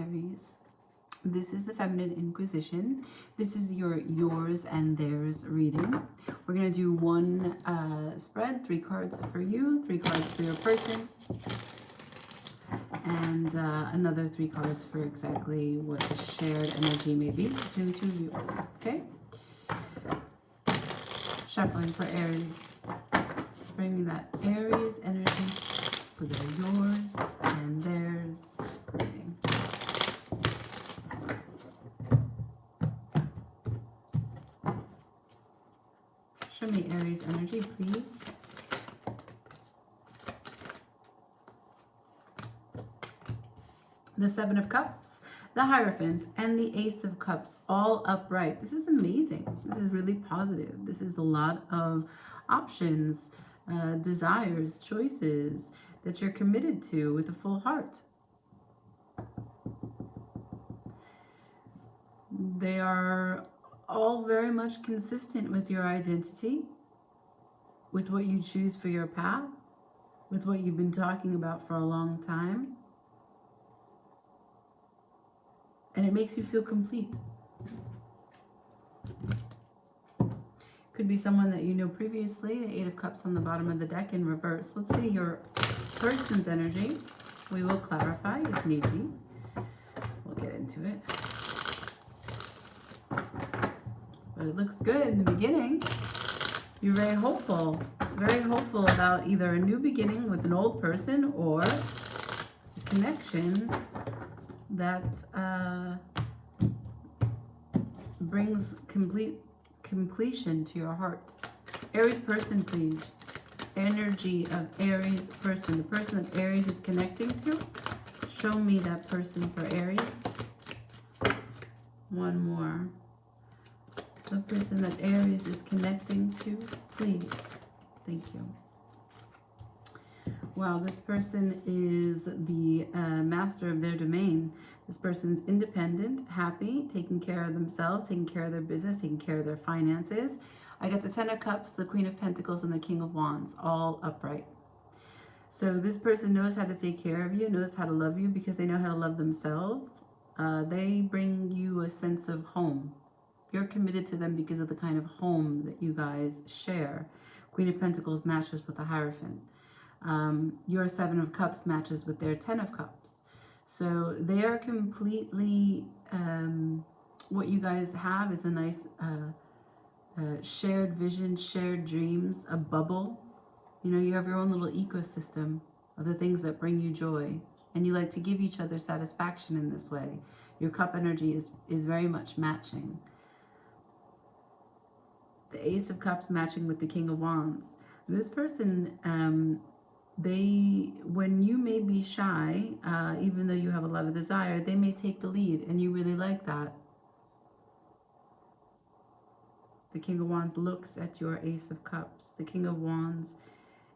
Aries. This is the Feminine Inquisition. This is your yours and theirs reading. We're going to do one spread, 3 cards for you, 3 cards for your person, and another 3 cards for exactly what the shared energy may be between the two of you. Okay? Shuffling for Aries. Bring me that Aries energy for their yours and theirs reading. Show me Aries energy, please. The 7 of Cups, the Hierophant, and the Ace of Cups, all upright. This is amazing. This is really positive. This is a lot of options, desires, choices that you're committed to with a full heart. They are all very much consistent with your identity, with what you choose for your path, with what you've been talking about for a long time. And it makes you feel complete. Could be someone that you know previously, the 8 of Cups on the bottom of the deck in reverse. Let's see your person's energy. We will clarify if need be. We'll get into it. But it looks good in the beginning. You're very hopeful about either a new beginning with an old person or a connection that brings completion to your heart. Aries person, please. Energy of Aries person. The person that Aries is connecting to. Show me that person for Aries. One more. The person that Aries is connecting to, please. Thank you. Wow, this person is the master of their domain. This person's independent, happy, taking care of themselves, taking care of their business, taking care of their finances. I got the 10 of Cups, the Queen of Pentacles, and the King of Wands, all upright. So this person knows how to take care of you, knows how to love you because they know how to love themselves. They bring you a sense of home. You're committed to them because of the kind of home that you guys share. Queen of Pentacles matches with the Hierophant. Your 7 of Cups matches with their 10 of Cups. So they are completely, what you guys have is a nice shared vision, shared dreams, a bubble. You know, you have your own little ecosystem of the things that bring you joy. And you like to give each other satisfaction in this way. Your cup energy is very much matching. The Ace of Cups matching with the King of Wands. This person, when you may be shy, even though you have a lot of desire, they may take the lead, and you really like that. The King of Wands looks at your Ace of Cups. The King of Wands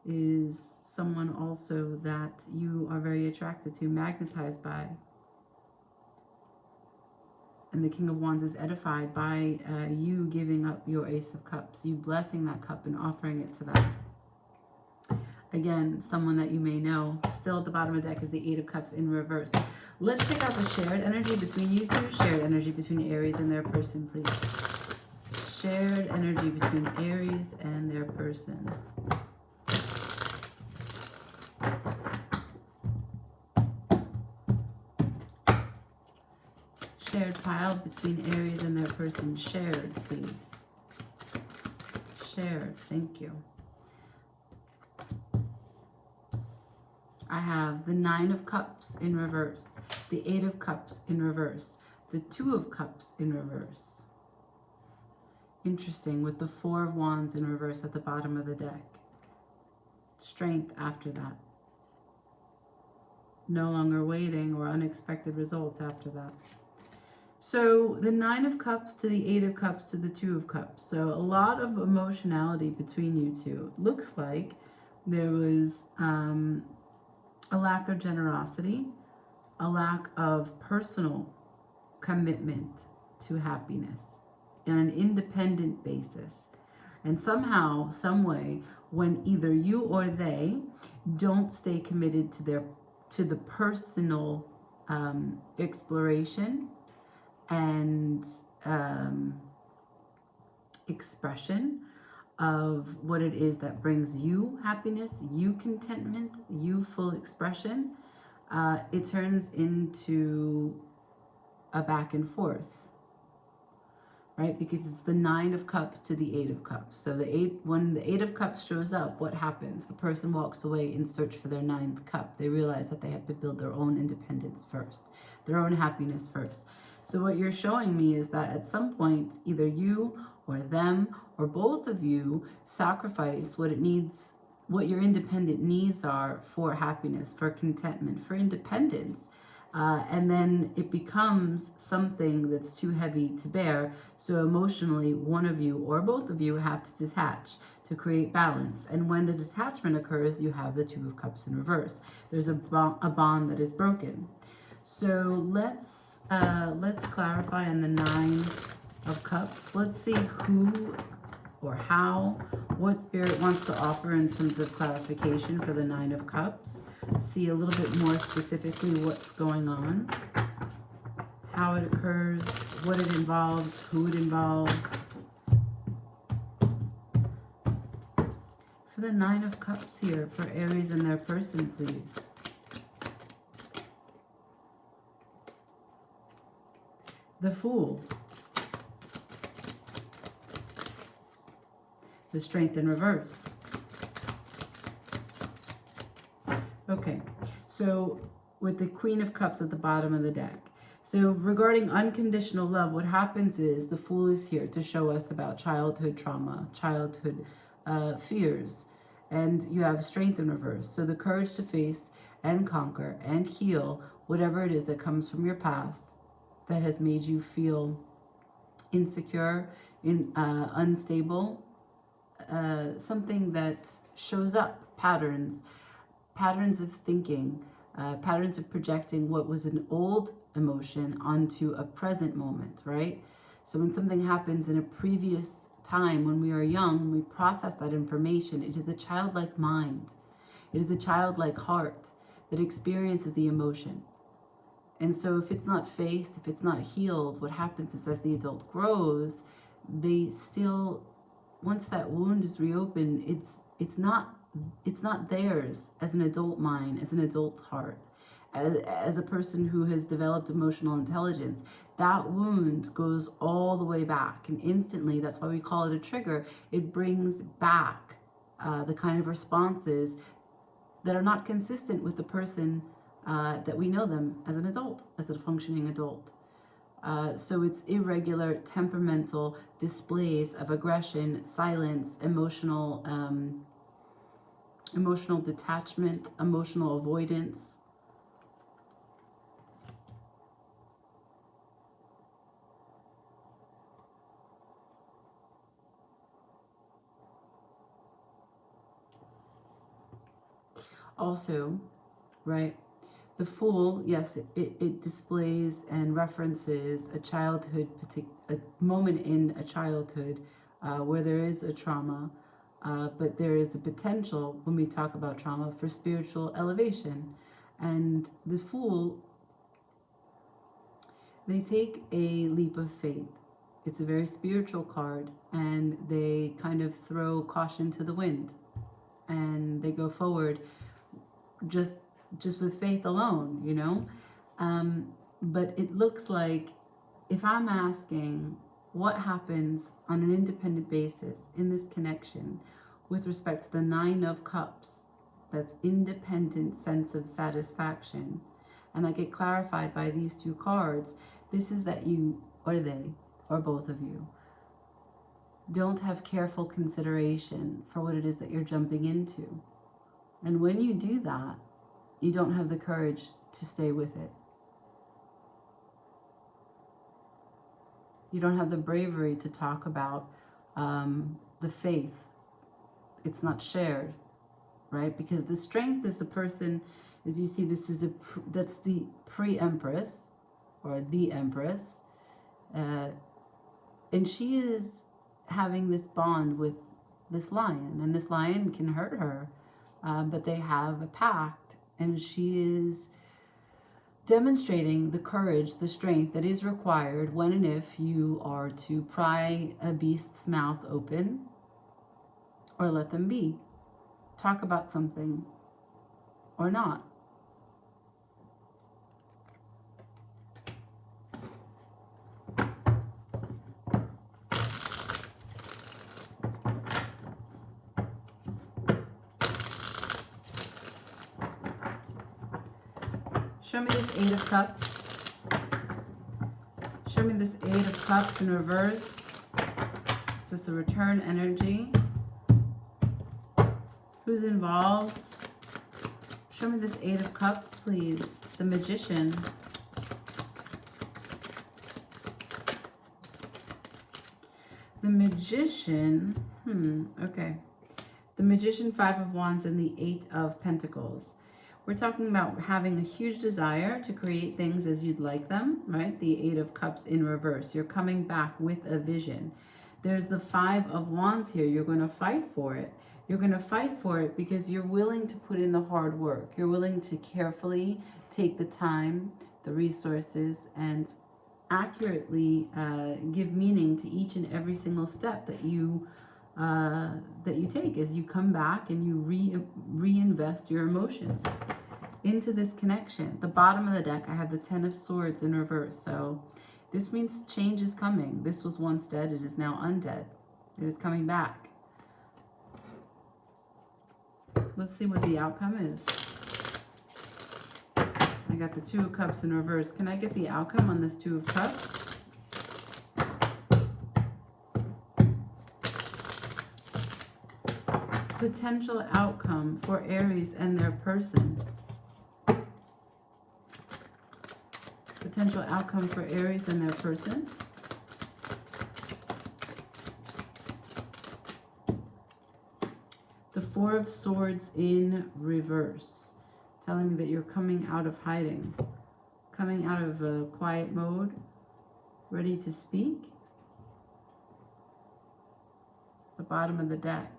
is someone also that you are very attracted to, magnetized by. And the King of Wands is edified by you giving up your Ace of Cups, you blessing that cup and offering it to them. Again, someone that you may know. Still at the bottom of the deck is the 8 of Cups in reverse. Let's check out the shared energy between you two. Shared energy between Aries and their person, please. Shared energy between Aries and their person. Shared pile between Aries and their person. Shared, please. Shared. Thank you. I have the 9 of Cups in reverse, the 8 of Cups in reverse, the 2 of Cups in reverse. Interesting, with the 4 of Wands in reverse at the bottom of the deck. Strength after that. No longer waiting or unexpected results after that. So the 9 of Cups to the 8 of Cups to the 2 of Cups. So a lot of emotionality between you two. Looks like there was a lack of generosity, a lack of personal commitment to happiness on an independent basis. And somehow, some way, when either you or they don't stay committed to the personal exploration and expression of what it is that brings you happiness, you contentment, you full expression. It turns into a back and forth, right? Because it's the 9 of Cups to the 8 of Cups. So when the 8 of Cups shows up, what happens? The person walks away in search for their 9th cup. They realize that they have to build their own independence first, their own happiness first. So what you're showing me is that at some point, either you or them or both of you sacrifice what it needs, what your independent needs are for happiness, for contentment, for independence. And then it becomes something that's too heavy to bear. So emotionally, one of you or both of you have to detach to create balance. And when the detachment occurs, you have the 2 of Cups in reverse. There's a bond that is broken. So let's clarify on the 9 of Cups. Let's see who or how, what Spirit wants to offer in terms of clarification for the 9 of Cups. See a little bit more specifically what's going on, how it occurs, what it involves, who it involves. For the 9 of Cups here, for Aries and their person, please. The Fool. The Strength in reverse. Okay, so with the Queen of Cups at the bottom of the deck. So regarding unconditional love, what happens is the Fool is here to show us about childhood trauma, childhood fears, and you have Strength in reverse. So the courage to face and conquer and heal whatever it is that comes from your past that has made you feel insecure, unstable, something that shows up, patterns of thinking, patterns of projecting what was an old emotion onto a present moment, right? So when something happens in a previous time when we are young, we process that information. It is a childlike mind. It is a childlike heart that experiences the emotion. And so if it's not faced, if it's not healed, what happens is as the adult grows, they still, once that wound is reopened, it's not theirs as an adult mind, as an adult's heart, as a person who has developed emotional intelligence. That wound goes all the way back, and instantly, that's why we call it a trigger. It brings back the kind of responses that are not consistent with the person that we know them as an adult, as a functioning adult. So it's irregular, temperamental displays of aggression, silence, emotional detachment, emotional avoidance. Also, right, the Fool, yes, it displays and references a childhood, a moment in a childhood where there is a trauma, but there is a potential, when we talk about trauma, for spiritual elevation. And the Fool, they take a leap of faith. It's a very spiritual card, and they kind of throw caution to the wind, and they go forward just with faith alone, you know? But it looks like, if I'm asking what happens on an independent basis in this connection with respect to the 9 of Cups, that's independent sense of satisfaction, and I get clarified by these 2 cards, this is that you, or they, or both of you, don't have careful consideration for what it is that you're jumping into. And when you do that, you don't have the courage to stay with it. You don't have the bravery to talk about the faith. It's not shared, right? Because the Strength is the person, as you see, this is that's the pre-empress, or the empress, and she is having this bond with this lion, and this lion can hurt her, but they have a pact, and she is demonstrating the courage, the strength that is required when and if you are to pry a beast's mouth open or let them be. Talk about something or not. Show me this Eight of Cups. Show me this Eight of Cups in reverse. Is this a return energy? Who's involved? Show me this Eight of Cups, please. The Magician. The Magician. Okay. The Magician, Five of Wands, and the Eight of Pentacles. We're talking about having a huge desire to create things as you'd like them, right? The Eight of Cups in reverse. You're coming back with a vision. There's the Five of Wands here. You're going to fight for it. You're going to fight for it because you're willing to put in the hard work. You're willing to carefully take the time, the resources, and accurately give meaning to each and every single step that you take as you come back and you reinvest your emotions into this connection. The bottom of the deck, I have the Ten of Swords in reverse. So this means change is coming. This was once dead. It is now undead. It is coming back. Let's see what the outcome is. I got the Two of Cups in reverse. Can I get the outcome on this Two of Cups? Potential outcome for Aries and their person. Potential outcome for Aries and their person. The Four of Swords in reverse. Telling me that you're coming out of hiding. Coming out of a quiet mode. Ready to speak. The bottom of the deck.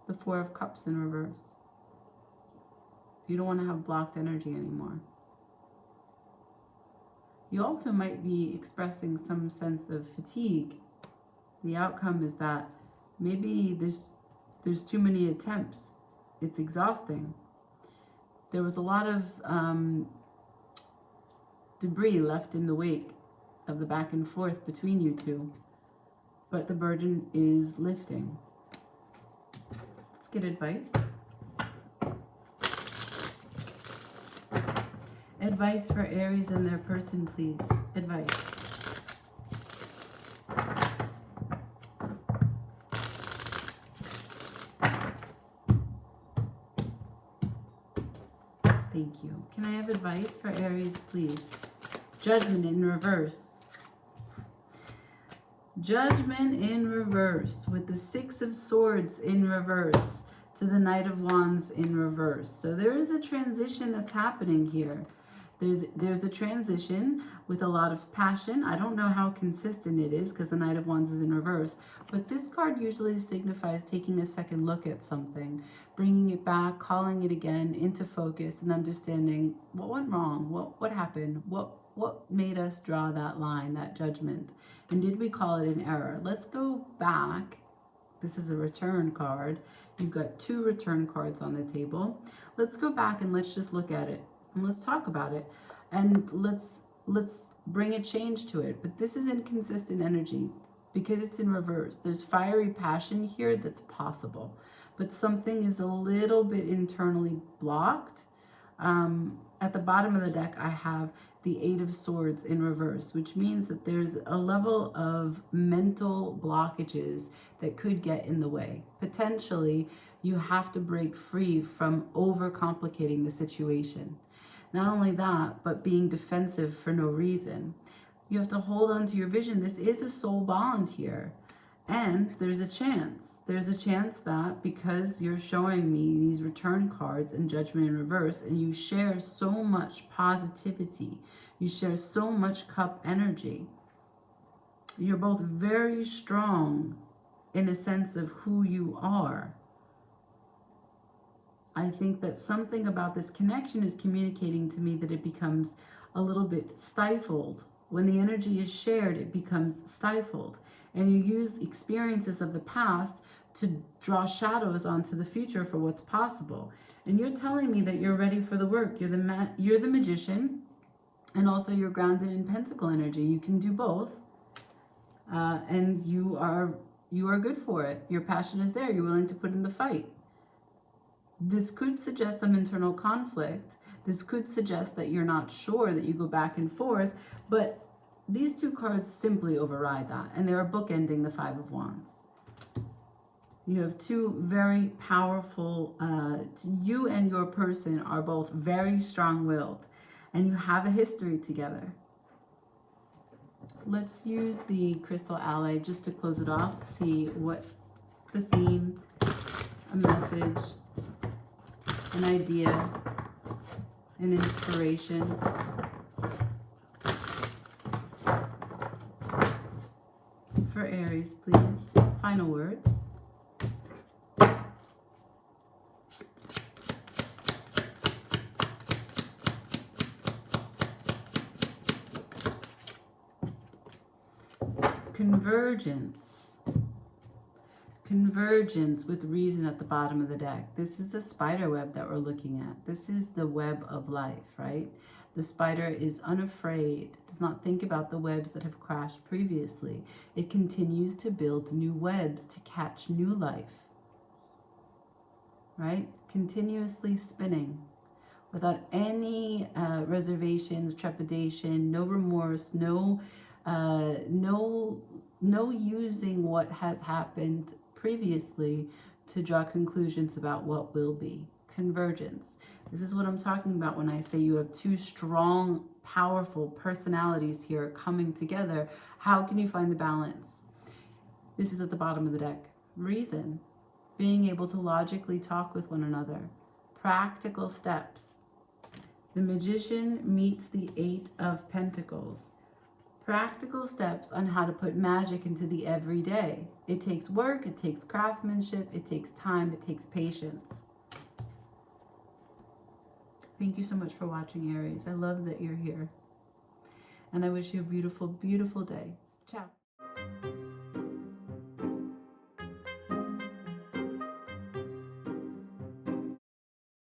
The Four of Cups in reverse. You don't want to have blocked energy anymore. You also might be expressing some sense of fatigue. The outcome is that maybe there's too many attempts. It's exhausting. There was a lot of debris left in the wake of the back and forth between you two. But the burden is lifting. Get advice. Advice for Aries and their person, please. Advice. Thank you. Can I have advice for Aries, please? Judgment in reverse. Judgment in reverse with the Six of Swords in reverse to the Knight of Wands in reverse. So there is a transition that's happening here. There's a transition with a lot of passion. I don't know how consistent it is because the Knight of Wands is in reverse, but this card usually signifies taking a second look at something, bringing it back, calling it again into focus and understanding what went wrong, what happened, what made us draw that line, that judgment, and did we call it an error? Let's go back. This is a return card. You've got two return cards on the table. Let's go back and let's just look at it and let's talk about it and let's bring a change to it. But this is inconsistent energy because it's in reverse. There's fiery passion here that's possible, but something is a little bit internally blocked. At the bottom of the deck, I have the Eight of Swords in reverse, which means that there's a level of mental blockages that could get in the way. Potentially, you have to break free from overcomplicating the situation. Not only that, but being defensive for no reason. You have to hold on to your vision. This is a soul bond here. And there's a chance that because you're showing me these return cards and Judgment in reverse, and you share so much positivity, you share so much cup energy, you're both very strong in a sense of who you are. I think that something about this connection is communicating to me that it becomes a little bit stifled. When the energy is shared, it becomes stifled. And you use experiences of the past to draw shadows onto the future for what's possible. And you're telling me that you're ready for the work. You're the magician, and also you're grounded in pentacle energy. You can do both, and you are good for it. Your passion is there. You're willing to put in the fight. This could suggest some internal conflict. This could suggest that you're not sure, that you go back and forth, but these two cards simply override that, and they are bookending the Five of Wands. You have two very powerful, you and your person are both very strong-willed, and you have a history together. Let's use the Crystal Ally just to close it off, see what the theme, a message, an idea, an inspiration. For Aries, please. Final words. Convergence. Convergence with reason at the bottom of the deck. This is the spider web that we're looking at. This is the web of life, right? The spider is unafraid, does not think about the webs that have crashed previously. It continues to build new webs to catch new life, right? Continuously spinning without any reservations, trepidation, no remorse, no using what has happened previously to draw conclusions about what will be. Convergence. This is what I'm talking about when I say you have two strong, powerful personalities here coming together. How can you find the balance? This is at the bottom of the deck. Reason. Being able to logically talk with one another. Practical steps. The Magician meets the Eight of Pentacles. Practical steps on how to put magic into the everyday. It takes work, it takes craftsmanship, it takes time, it takes patience. Thank you so much for watching, Aries. I love that you're here. And I wish you a beautiful, beautiful day. Ciao.